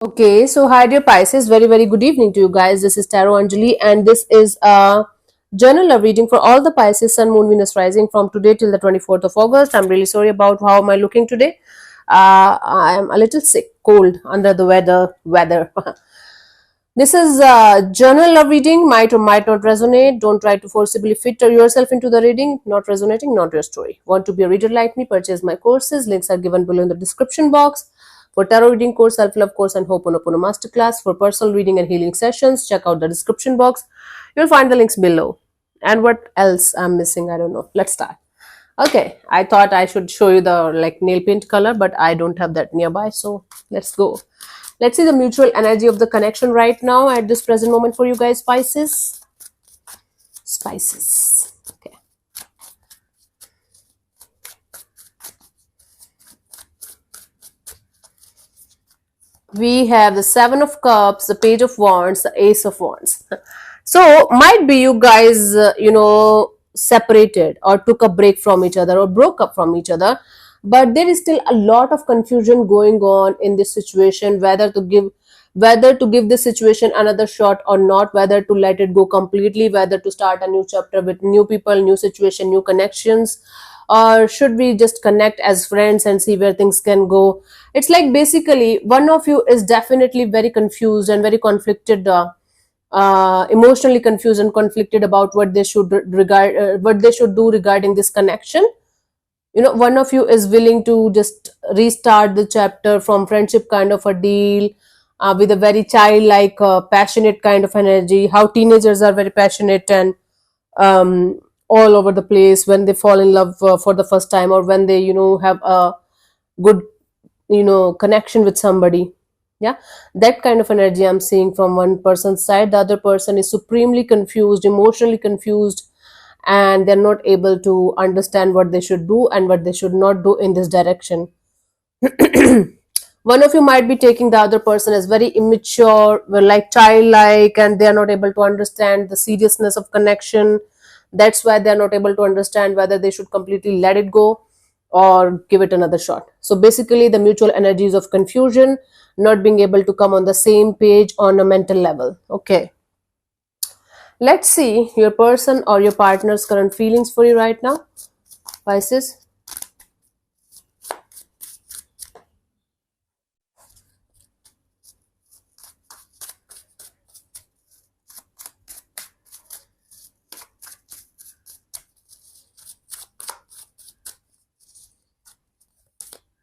Okay, so hi dear Pisces, very good evening to you guys. This is Tarot Anjali, and this is a journal love reading for all the Pisces Sun, Moon, Venus rising from today till the 24th of August. I'm really sorry about how am I looking today. I'm a little sick, cold, under the weather. This is a journal love reading, might or might not resonate. Don't try to forcibly fit yourself into the reading. Not resonating, not your story. Want to be a reader like me? Purchase my courses. Links are given below in the description box. For tarot reading course, self-love course, and Ho'oponopono masterclass, for personal reading and healing sessions, check out the description box. You'll find the links below. And what else I'm missing? I don't know. Let's start. Okay, I thought I should show you the nail paint color, but I don't have that nearby, so let's go. Let's see the mutual energy of the connection right now at this present moment for you guys, Pisces. Spices. Okay. We have the Seven of Cups, the Page of Wands, the Ace of Wands. So might be you guys, separated or took a break from each other or broke up from each other, but there is still a lot of confusion going on in this situation, whether to give this situation another shot or not, whether to let it go completely, whether to start a new chapter with new people, new situation, new connections, or should we just connect as friends and see where things can go. It's like basically one of you is definitely very confused and very conflicted, emotionally confused and conflicted about what they should do regarding this connection. One of you is willing to just restart the chapter from friendship kind of a deal, with a very childlike, passionate kind of energy. How teenagers are very passionate and all over the place when they fall in love for the first time, or when they have a good connection with somebody. Yeah, that kind of energy I'm seeing from one person's side. The other person is supremely confused, emotionally confused, and they're not able to understand what they should do and what they should not do in this direction. One of you might be taking the other person as very immature, well, like childlike, and they are not able to understand the seriousness of connection. That's why they are not able to understand whether they should completely let it go or give it another shot. So basically the mutual energies of confusion, not being able to come on the same page on a mental level. Okay, let's see your person or your partner's current feelings for you right now, Pisces.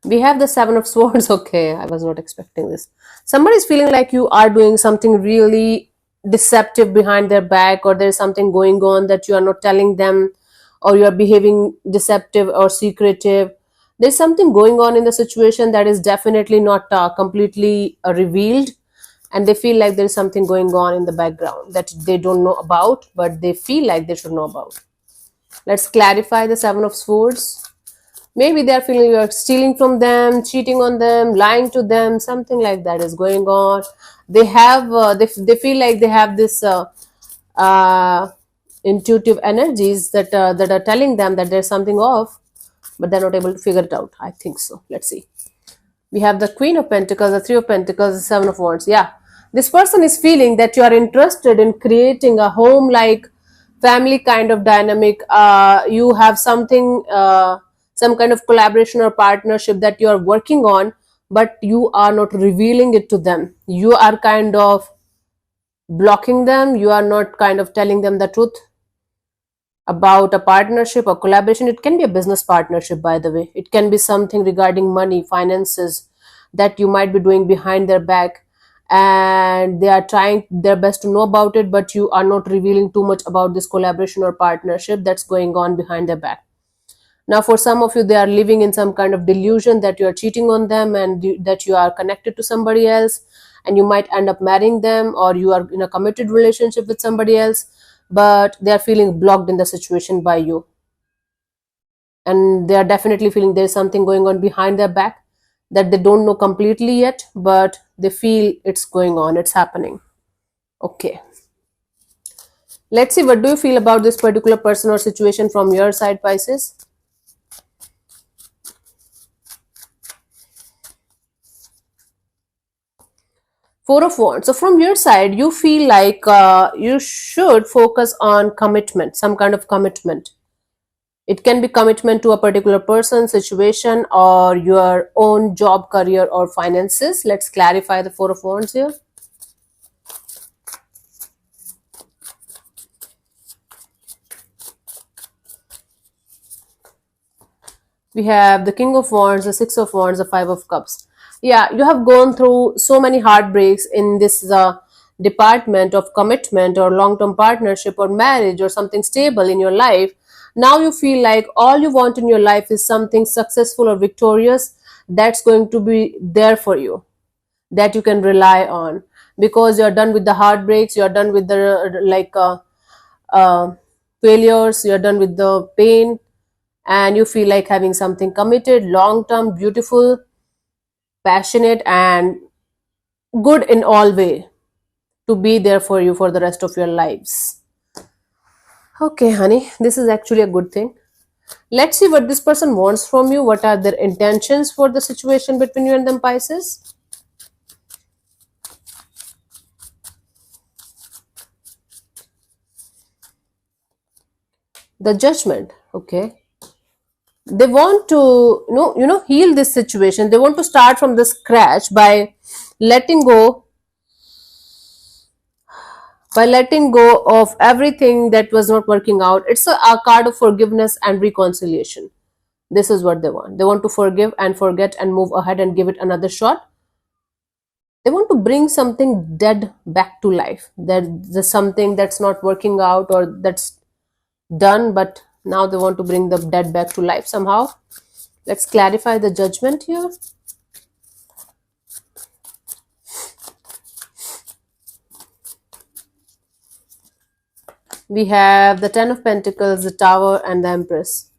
We have the Seven of Swords. Okay, I was not expecting this. Somebody's feeling like you are doing something really deceptive behind their back, or there's something going on that you are not telling them, or you are behaving deceptive or secretive. There's something going on in the situation that is definitely not completely revealed, and they feel like there's something going on in the background that they don't know about, but they feel like they should know about. Let's clarify the Seven of Swords. Maybe they're feeling you're stealing from them, cheating on them, lying to them, something like that is going on. They have they feel like they have this uh, intuitive energies that are telling them that there's something off, but they're not able to figure it out. I think so. Let's see. We have the Queen of Pentacles, the Three of Pentacles, the Seven of Wands. Yeah, this person is feeling that you are interested in creating a home like family kind of dynamic. You have something, some kind of collaboration or partnership that you are working on, but you are not revealing it to them. You are kind of blocking them. You are not kind of telling them the truth about a partnership or collaboration. It can be a business partnership, by the way. It can be something regarding money, finances, that you might be doing behind their back, and they are trying their best to know about it, but you are not revealing too much about this collaboration or partnership that's going on behind their back. Now for some of you, they are living in some kind of delusion that you are cheating on them, and that you are connected to somebody else, and you might end up marrying them, or you are in a committed relationship with somebody else, but they are feeling blocked in the situation by you, and they are definitely feeling there is something going on behind their back that they don't know completely yet, but they feel it's going on, it's happening. Okay, let's see, what do you feel about this particular person or situation from your side, Pisces? Four of Wands. So from your side, you feel like you should focus on commitment, some kind of commitment. It can be commitment to a particular person, situation, or your own job, career, or finances. Let's clarify the Four of Wands here. We have the King of Wands, the Six of Wands, the Five of Cups. Yeah, you have gone through so many heartbreaks in this department of commitment or long-term partnership or marriage or something stable in your life. Now you feel like all you want in your life is something successful or victorious that's going to be there for you, that you can rely on, because you're done with the heartbreaks, you're done with the uh, failures, you're done with the pain, and you feel like having something committed, long term, beautiful, passionate, and good in all way to be there for you for the rest of your lives. Okay, honey, this is actually a good thing. Let's see what this person wants from you. What are their intentions for the situation between you and them, Pisces? The Judgment. Okay, they want to heal this situation. They want to start from the scratch by letting go, of everything that was not working out. It's a card of forgiveness and reconciliation. This is what they want. They want to forgive and forget and move ahead and give it another shot. They want to bring something dead back to life. There's something that's not working out or that's done, but now they want to bring the dead back to life somehow. Let's clarify the Judgment here. We have the Ten of Pentacles, the Tower, and the Empress.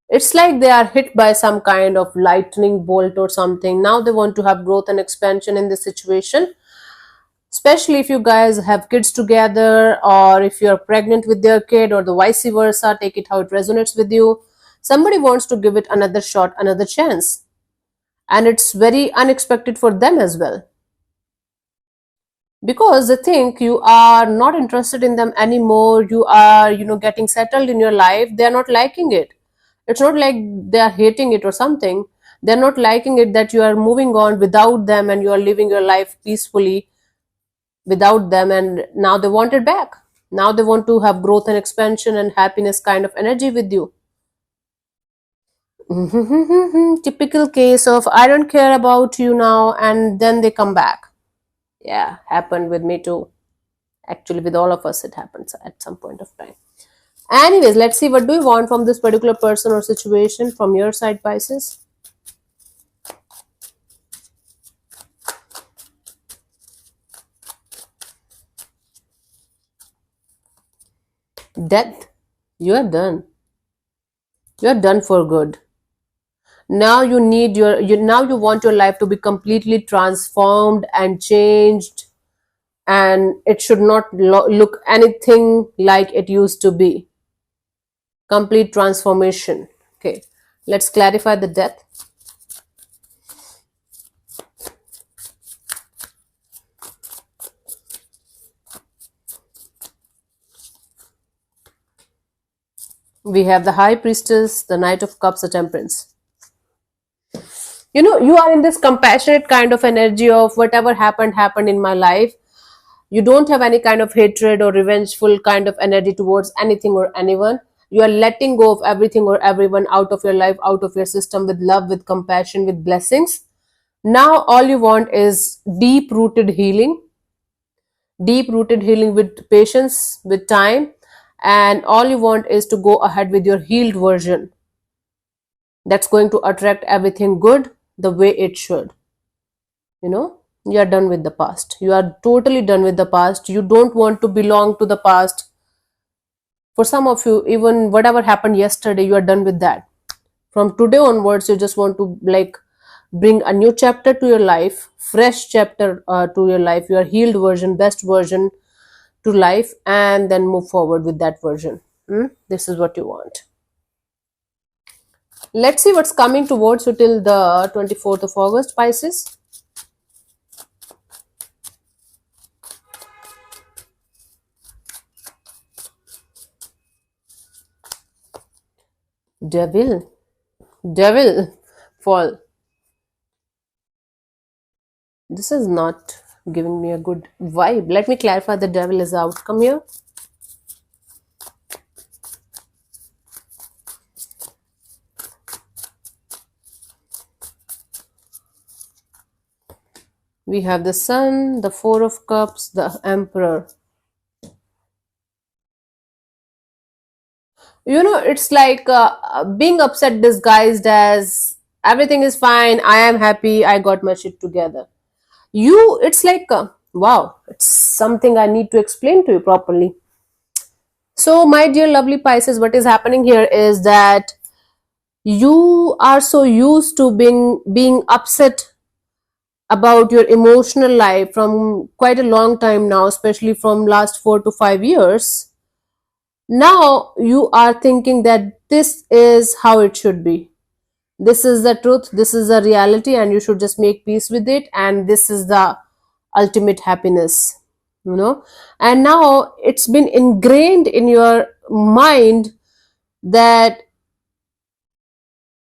It's like they are hit by some kind of lightning bolt or something. Now they want to have growth and expansion in this situation. Especially if you guys have kids together, or if you're pregnant with their kid, or the vice versa, take it how it resonates with you. Somebody wants to give it another shot, another chance. And it's very unexpected for them as well, because they think you are not interested in them anymore. You are getting settled in your life. They are not liking it. It's not like they are hating it or something. They're not liking it that you are moving on without them and you are living your life peacefully without them, and now they want it back. Now they want to have growth and expansion and happiness kind of energy with you. Typical case of I don't care about you now, and then they come back. Yeah, happened with me too. Actually, with all of us, it happens at some point of time. Anyways, let's see what do you want from this particular person or situation from your side, Pisces. Death. You are done. You are done for good. Now you need now you want your life to be completely transformed and changed, and it should not look anything like it used to be. Complete transformation. Okay, let's clarify the death. We have the High Priestess, the Knight of Cups, the Temperance. You are in this compassionate kind of energy of whatever happened in my life. You don't have any kind of hatred or revengeful kind of energy towards anything or anyone. You are letting go of everything or everyone out of your life, out of your system, with love, with compassion, with blessings. Now all you want is deep-rooted healing with patience, with time, and all you want is to go ahead with your healed version that's going to attract everything good the way it should. You are done with the past. You are totally done with the past. You don't want to belong to the past. For some of you, even whatever happened yesterday, you are done with that. From today onwards, you just want to bring a new chapter to your life, fresh chapter to your life, your healed version, best version to life, and then move forward with that version. This is what you want. Let's see what's coming towards you till the 24th of August, Pisces. Devil. Devil. Fall. This is not giving me a good vibe. Let me clarify, the devil is the outcome here. We have the sun, the four of cups, the emperor. You know, it's like being upset disguised as everything is fine, I am happy, I got my shit together. It's like, wow, it's something I need to explain to you properly. So, my dear lovely Pisces, what is happening here is that you are so used to being upset about your emotional life from quite a long time now, especially from last 4 to 5 years. Now you are thinking that this is how it should be. This is the truth, this is the reality, and you should just make peace with it, and this is the ultimate happiness, you know. And now it's been ingrained in your mind that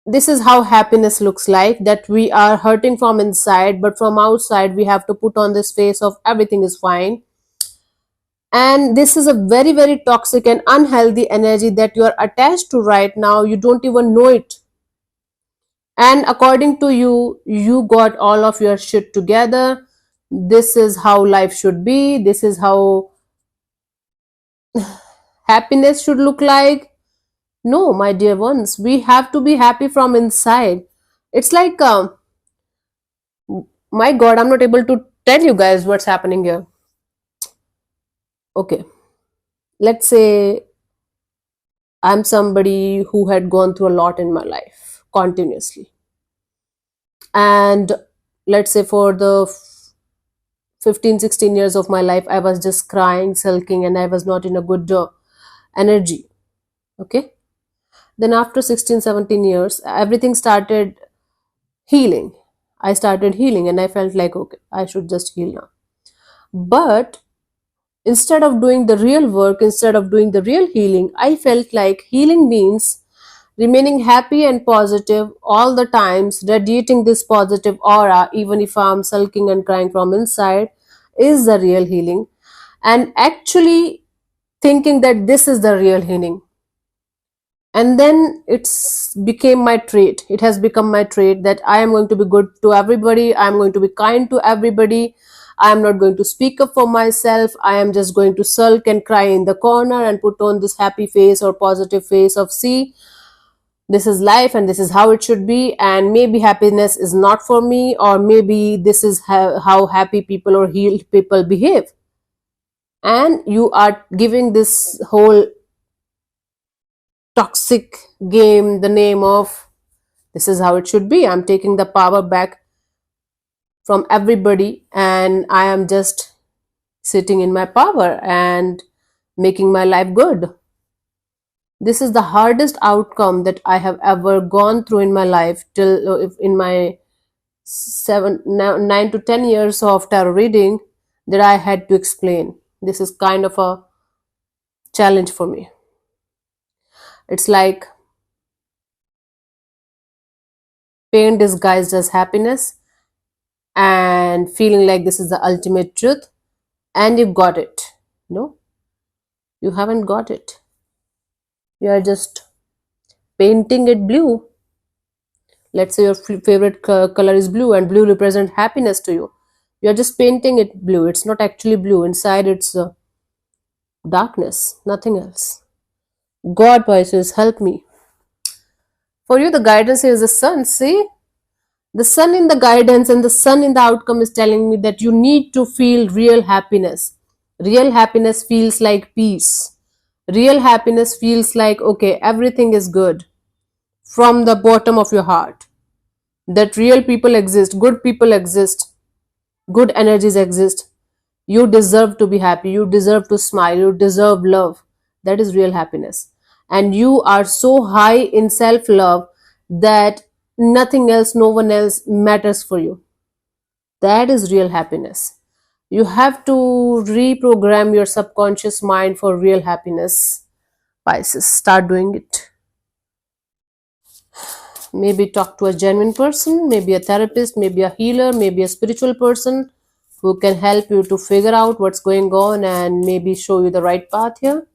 this is how happiness looks like, that we are hurting from inside, but from outside we have to put on this face of everything is fine. And this is a very, very toxic and unhealthy energy that you are attached to right now. You don't even know it. And according to you, you got all of your shit together. This is how life should be. This is how happiness should look like. No, my dear ones, we have to be happy from inside. It's like, my God, I'm not able to tell you guys what's happening here. Okay, let's say I'm somebody who had gone through a lot in my life continuously. And let's say for the 15, 16 years of my life, I was just crying, sulking, and I was not in a good energy. Okay. Then after 16, 17 years, everything started healing. I started healing and I felt like, okay, I should just heal now. But instead of doing the real work, instead of doing the real healing, I felt like healing means remaining happy and positive all the times, radiating this positive aura, even if I'm sulking and crying from inside, is the real healing. And actually thinking that this is the real healing. And then it's became my trait. It has become my trait that I am going to be good to everybody. I am going to be kind to everybody. I am not going to speak up for myself. I am just going to sulk and cry in the corner and put on this happy face or positive face of, see, this is life and this is how it should be, and maybe happiness is not for me, or maybe this is how happy people or healed people behave. And you are giving this whole toxic game the name of, this is how it should be. I'm taking the power back from everybody and I am just sitting in my power and making my life good. This is the hardest outcome that I have ever gone through in my life, till if in my 9 to 10 years of tarot reading, that I had to explain. This is kind of a challenge for me. It's like pain disguised as happiness and feeling like this is the ultimate truth, and you got it. No, you haven't got it. You are just painting it blue. Let's say your favorite color is blue and blue represents happiness to you. You are just painting it blue. It's not actually blue. Inside it's darkness, nothing else. God, Pisces, help me. For you, the guidance is the sun. See, the sun in the guidance and the sun in the outcome is telling me that you need to feel real happiness. Real happiness feels like peace. Real happiness feels like, okay, everything is good from the bottom of your heart. That real people exist, good people exist, good energies exist. You deserve to be happy. You deserve to smile. You deserve love. That is real happiness. And you are so high in self love that nothing else, no one else matters for you. That is real happiness. You have to reprogram your subconscious mind for real happiness. Pisces, start doing it. Maybe talk to a genuine person, maybe a therapist, maybe a healer, maybe a spiritual person who can help you to figure out what's going on and maybe show you the right path here.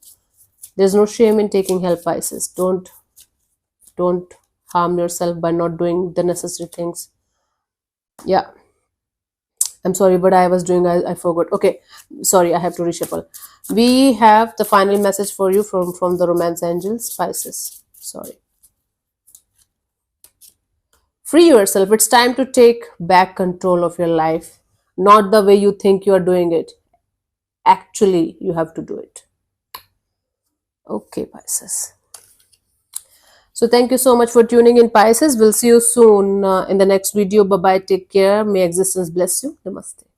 There's no shame in taking help, Pisces. Don't harm yourself by not doing the necessary things. Yeah, I'm sorry, but I forgot. Okay, sorry, I have to reshuffle. We have the final message for you from the romance angels, Pisces. Sorry. Free yourself. It's time to take back control of your life. Not the way you think you are doing it. Actually, you have to do it. Okay, Pisces. So thank you so much for tuning in, Pisces. We'll see you soon in the next video. Bye bye. Take care. May existence bless you. Namaste.